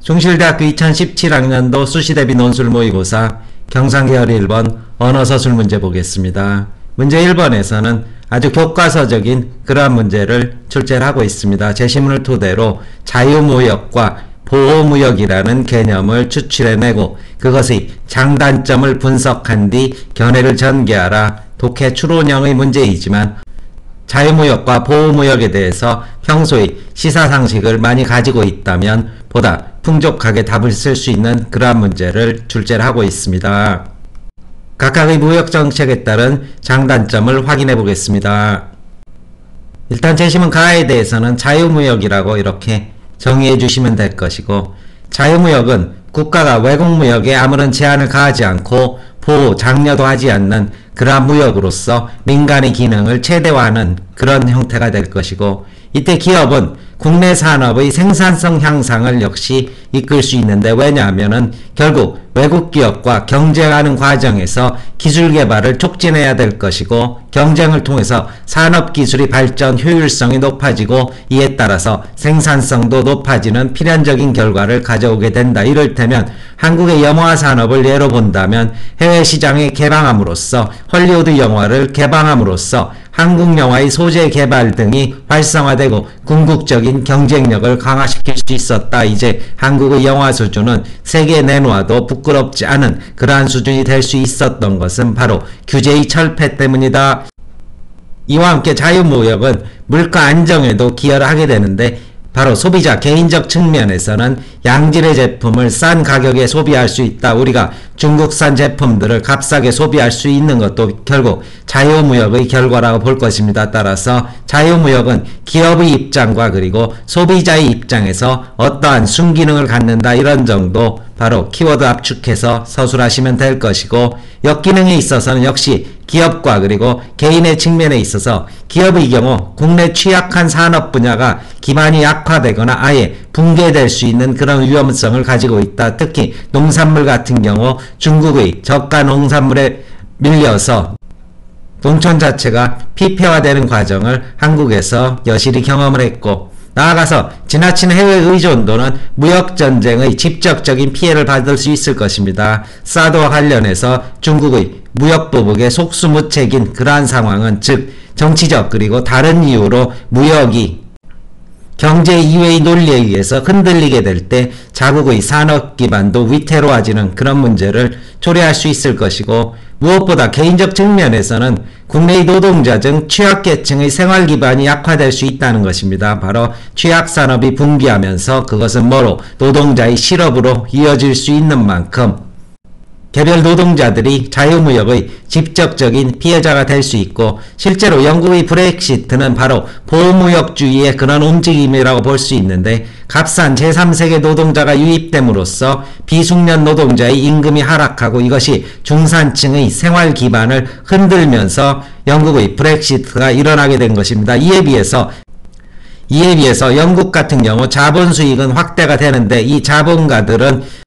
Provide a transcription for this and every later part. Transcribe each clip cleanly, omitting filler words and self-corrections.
숭실대학교 2017학년도 수시대비 논술 모의고사 경상계열 1번 언어서술 문제 보겠습니다. 문제 1번에서는 아주 교과서적인 그러한 문제를 출제를 하고 있습니다. 제시문을 토대로 자유무역과 보호무역이라는 개념을 추출해내고 그것의 장단점을 분석한 뒤 견해를 전개하라. 독해 추론형의 문제이지만 자유무역과 보호무역에 대해서 평소의 시사상식을 많이 가지고 있다면 보다 풍족하게 답을 쓸 수 있는 그러한 문제를 출제를 하고 있습니다. 각각의 무역정책에 따른 장단점을 확인해 보겠습니다. 일단 제시문 가에 대해서는 자유무역이라고 이렇게 정의해 주시면 될 것이고, 자유무역은 국가가 외국무역에 아무런 제한을 가하지 않고 보호, 장려도 하지 않는 그러한 무역으로서 민간의 기능을 최대화하는 그런 형태가 될 것이고, 이때 기업은 국내 산업의 생산성 향상을 역시 이끌 수 있는데, 왜냐하면은 결국 외국 기업과 경쟁하는 과정에서 기술 개발을 촉진해야 될 것이고, 경쟁을 통해서 산업기술의 발전 효율성이 높아지고 이에 따라서 생산성도 높아지는 필연적인 결과를 가져오게 된다. 이를테면 한국의 영화 산업을 예로 본다면 해외 시장에 개방함으로써 헐리우드 영화를 개방함으로써 한국 영화의 소재 개발 등이 활성화되고 궁극적인 경쟁력을 강화시킬 수 있었다. 이제 한국의 영화 수준은 세계에 내놓아도 부끄럽지 않은 그러한 수준이 될 수 있었던 것은 바로 규제의 철폐 때문이다. 이와 함께 자유무역은 물가 안정에도 기여를 하게 되는데, 바로 소비자 개인적 측면에서는 양질의 제품을 싼 가격에 소비할 수 있다. 우리가 중국산 제품들을 값싸게 소비할 수 있는 것도 결국 자유무역의 결과라고 볼 것입니다. 따라서 자유무역은 기업의 입장과 그리고 소비자의 입장에서 어떠한 순기능을 갖는다. 이런 정도 바로 키워드 압축해서 서술하시면 될 것이고, 역기능에 있어서는 역시 기업과 그리고 개인의 측면에 있어서 기업의 경우 국내 취약한 산업 분야가 기반이 약화되거나 아예 붕괴될 수 있는 그런 위험성을 가지고 있다. 특히 농산물 같은 경우 중국의 저가 농산물에 밀려서 농촌 자체가 피폐화되는 과정을 한국에서 여실히 경험을 했고, 나아가서 지나친 해외 의존도는 무역전쟁의 직접적인 피해를 받을 수 있을 것입니다. 사드와 관련해서 중국의 무역보복의 속수무책인 그러한 상황은, 즉 정치적 그리고 다른 이유로 무역이 경제 이외의 논리에 의해서 흔들리게 될 때 자국의 산업 기반도 위태로워지는 그런 문제를 초래할 수 있을 것이고, 무엇보다 개인적 측면에서는 국내의 노동자 등 취약계층의 생활 기반이 약화될 수 있다는 것입니다. 바로 취약산업이 붕괴하면서 그것은 뭐로 노동자의 실업으로 이어질 수 있는 만큼 개별 노동자들이 자유무역의 직접적인 피해자가 될 수 있고, 실제로 영국의 브렉시트는 바로 보호무역주의의 그런 움직임이라고 볼 수 있는데, 값싼 제3세계 노동자가 유입됨으로써 비숙련 노동자의 임금이 하락하고 이것이 중산층의 생활 기반을 흔들면서 영국의 브렉시트가 일어나게 된 것입니다. 이에 비해서 영국 같은 경우 자본 수익은 확대가 되는데, 이 자본가들은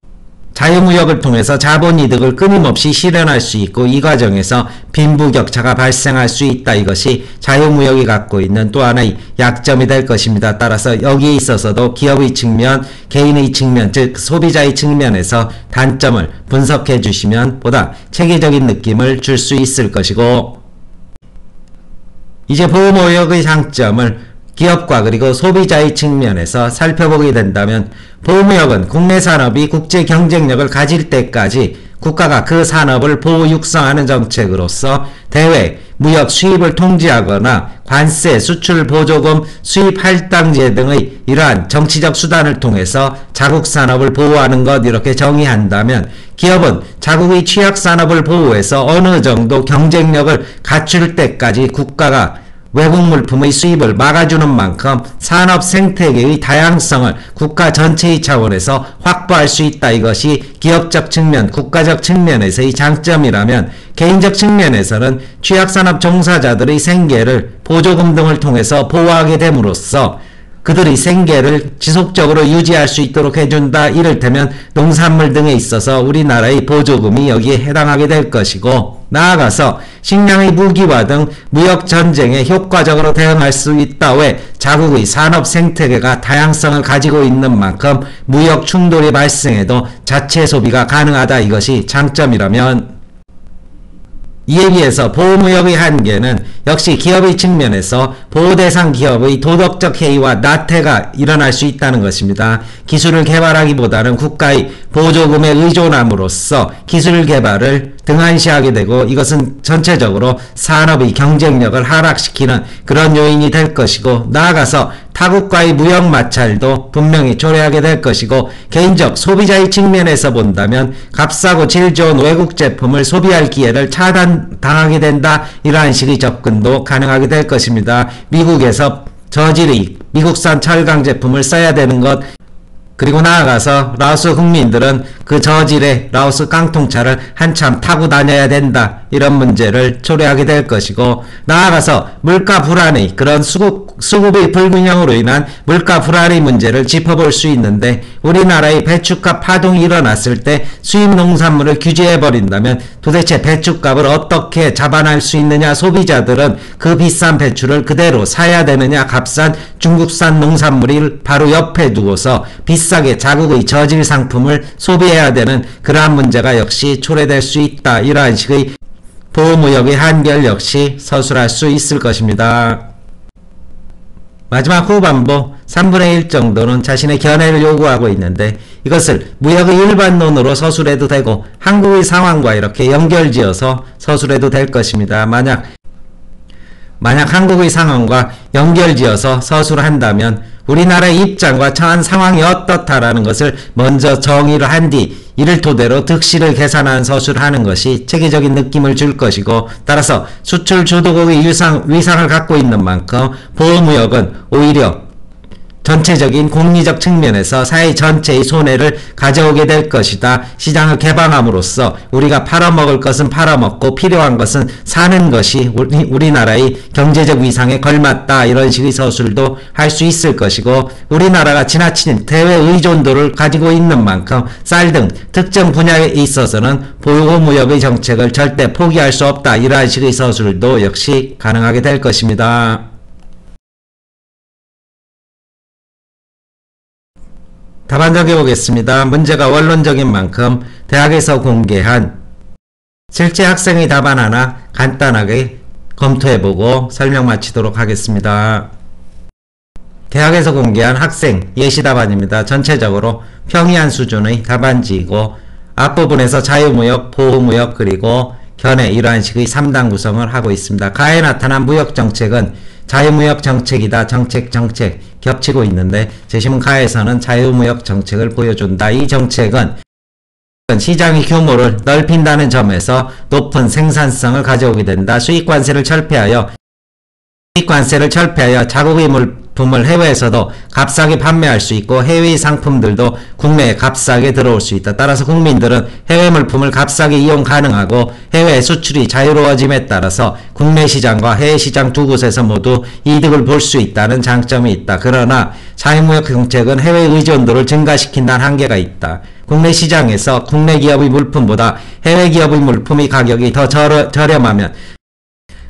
자유무역을 통해서 자본이득을 끊임없이 실현할 수 있고, 이 과정에서 빈부격차가 발생할 수 있다. 이것이 자유무역이 갖고 있는 또 하나의 약점이 될 것입니다. 따라서 여기에 있어서도 기업의 측면, 개인의 측면, 즉 소비자의 측면에서 단점을 분석해 주시면 보다 체계적인 느낌을 줄 수 있을 것이고, 이제 보호무역의 장점을 기업과 그리고 소비자의 측면에서 살펴보게 된다면, 보호무역은 국내 산업이 국제 경쟁력을 가질 때까지 국가가 그 산업을 보호 육성하는 정책으로서 대외 무역 수입을 통제하거나 관세, 수출 보조금, 수입 할당제 등의 이러한 정치적 수단을 통해서 자국 산업을 보호하는 것, 이렇게 정의한다면, 기업은 자국의 취약 산업을 보호해서 어느 정도 경쟁력을 갖출 때까지 국가가 외국 물품의 수입을 막아주는 만큼 산업 생태계의 다양성을 국가 전체의 차원에서 확보할 수 있다. 이것이 기업적 측면, 국가적 측면에서의 장점이라면, 개인적 측면에서는 취약산업 종사자들의 생계를 보조금 등을 통해서 보호하게 됨으로써 그들의 생계를 지속적으로 유지할 수 있도록 해준다. 이를테면 농산물 등에 있어서 우리나라의 보조금이 여기에 해당하게 될 것이고, 나아가서 식량의 무기화 등 무역 전쟁에 효과적으로 대응할 수 있다 외 자국의 산업 생태계가 다양성을 가지고 있는 만큼 무역 충돌이 발생해도 자체 소비가 가능하다. 이것이 장점이라면, 이에 비해서 보호무역의 한계는 역시 기업의 측면에서 보호대상 기업의 도덕적 해이와 나태가 일어날 수 있다는 것입니다. 기술을 개발하기보다는 국가의 보조금에 의존함으로써 기술 개발을 등한시하게 되고, 이것은 전체적으로 산업의 경쟁력을 하락시키는 그런 요인이 될 것이고, 나아가서 타국과의 무역 마찰도 분명히 초래하게 될 것이고, 개인적 소비자의 측면에서 본다면 값싸고 질 좋은 외국 제품을 소비할 기회를 차단당하게 된다. 이러한 식의 접근도 가능하게 될 것입니다. 미국에서 저질의 미국산 철강 제품을 써야 되는 것, 그리고 나아가서 라오스 국민들은 그 저질의 라오스 깡통차를 한참 타고 다녀야 된다. 이런 문제를 초래하게 될 것이고, 나아가서 물가 불안의 그런 수급의 불균형으로 인한 물가 불안의 문제를 짚어볼 수 있는데, 우리나라의 배추값 파동이 일어났을 때 수입 농산물을 규제해버린다면 도대체 배추값을 어떻게 잡아낼 수 있느냐. 소비자들은 그 비싼 배추를 그대로 사야 되느냐. 값싼 중국산 농산물을 바로 옆에 두고서 비싸게 자국의 저질 상품을 소비해야 되는 그러한 문제가 역시 초래될 수 있다. 이러한 식의 보호무역의 한결 역시 서술할 수 있을 것입니다. 마지막 후반부 3분의 1 정도는 자신의 견해를 요구하고 있는데, 이것을 무역의 일반론으로 서술해도 되고 한국의 상황과 이렇게 연결지어서 서술해도 될 것입니다. 만약 한국의 상황과 연결지어서 서술한다면 우리나라의 입장과 처한 상황이 어떻다라는 것을 먼저 정의를 한 뒤 이를 토대로 득실을 계산한 서술을 하는 것이 체계적인 느낌을 줄 것이고, 따라서 수출 주도국의 위상을 갖고 있는 만큼 보호무역은 오히려 전체적인 공리적 측면에서 사회 전체의 손해를 가져오게 될 것이다. 시장을 개방함으로써 우리가 팔아먹을 것은 팔아먹고 필요한 것은 사는 것이 우리나라의 경제적 위상에 걸맞다. 이런 식의 서술도 할 수 있을 것이고, 우리나라가 지나친 대외 의존도를 가지고 있는 만큼 쌀 등 특정 분야에 있어서는 보호무역의 정책을 절대 포기할 수 없다. 이러한 식의 서술도 역시 가능하게 될 것입니다. 답안 정해보겠습니다. 문제가 원론적인 만큼 대학에서 공개한 실제 학생의 답안 하나 간단하게 검토해보고 설명 마치도록 하겠습니다. 대학에서 공개한 학생 예시 답안입니다. 전체적으로 평이한 수준의 답안지이고, 앞부분에서 자유무역, 보호무역, 그리고 견해, 이러한 식의 3단 구성을 하고 있습니다. 가에 나타난 무역정책은 자유무역 정책이다. 정책 겹치고 있는데, 제시문 가에서는 자유무역 정책을 보여준다. 이 정책은 시장의 규모를 넓힌다는 점에서 높은 생산성을 가져오게 된다. 수입관세를 철폐하여 자국의 물품을 해외에서도 값싸게 판매할 수 있고, 해외의 상품들도 국내에 값싸게 들어올 수 있다. 따라서 국민들은 해외 물품을 값싸게 이용 가능하고, 해외 수출이 자유로워짐에 따라서 국내 시장과 해외 시장 두 곳에서 모두 이득을 볼 수 있다는 장점이 있다. 그러나 자유무역 정책은 해외 의존도를 증가시킨다는 한계가 있다. 국내 시장에서 국내 기업의 물품보다 해외 기업의 물품의 가격이 더 저렴하면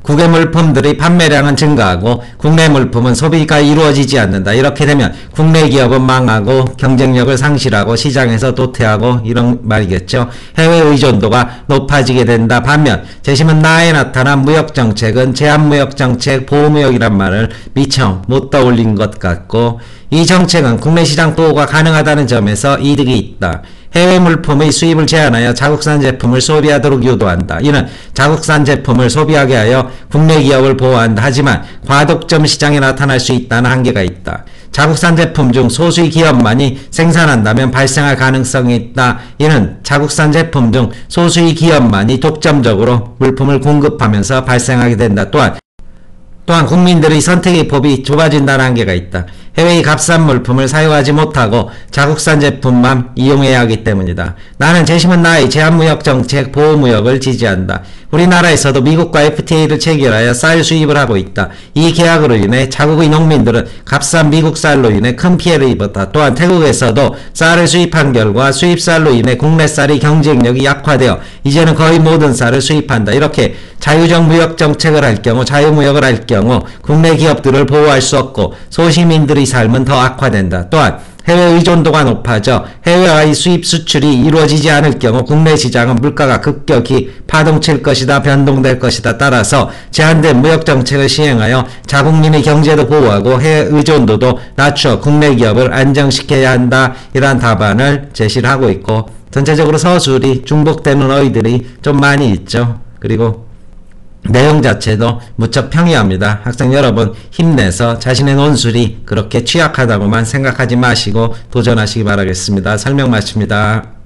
국외 물품들의 판매량은 증가하고 국내 물품은 소비가 이루어지지 않는다. 이렇게 되면 국내 기업은 망하고 경쟁력을 상실하고 시장에서 도태하고, 이런 말이겠죠. 해외 의존도가 높아지게 된다. 반면 제시문 나에 나타난 무역정책은 제한무역정책, 보호무역이란 말을 미처 못 떠올린 것 같고, 이 정책은 국내 시장 보호가 가능하다는 점에서 이득이 있다. 해외 물품의 수입을 제한하여 자국산 제품을 소비하도록 유도한다. 이는 자국산 제품을 소비하게 하여 국내 기업을 보호한다. 하지만 과독점 시장에 나타날 수 있다는 한계가 있다. 자국산 제품 중 소수의 기업만이 생산한다면 발생할 가능성이 있다. 이는 자국산 제품 중 소수의 기업만이 독점적으로 물품을 공급하면서 발생하게 된다. 또한 국민들의 선택의 폭이 좁아진다는 한계가 있다. 해외의 값싼 물품을 사용하지 못하고 자국산 제품만 이용해야 하기 때문이다. 나는 재심은 나의 제한무역정책 보호무역을 지지한다. 우리나라에서도 미국과 FTA를 체결하여 쌀 수입을 하고 있다. 이 계약으로 인해 자국의 농민들은 값싼 미국 쌀로 인해 큰 피해를 입었다. 또한 태국에서도 쌀을 수입한 결과 수입쌀로 인해 국내 쌀의 경쟁력이 약화되어 이제는 거의 모든 쌀을 수입한다. 이렇게 자유적 무역 정책을 할 경우, 자유무역을 할 경우 국내 기업들을 보호할 수 없고 소시민들의 삶은 더 악화된다. 또한 해외 의존도가 높아져 해외와의 수입 수출이 이루어지지 않을 경우 국내 시장은 물가가 급격히 파동칠 것이다, 변동될 것이다. 따라서 제한된 무역 정책을 시행하여 자국민의 경제도 보호하고 해외 의존도도 낮춰 국내 기업을 안정시켜야 한다. 이러한 답안을 제시를 하고 있고, 전체적으로 서술이 중복되는 어휘들이 좀 많이 있죠. 그리고 내용 자체도 무척 평이합니다. 학생 여러분 힘내서 자신의 논술이 그렇게 취약하다고만 생각하지 마시고 도전하시기 바라겠습니다. 설명 마칩니다.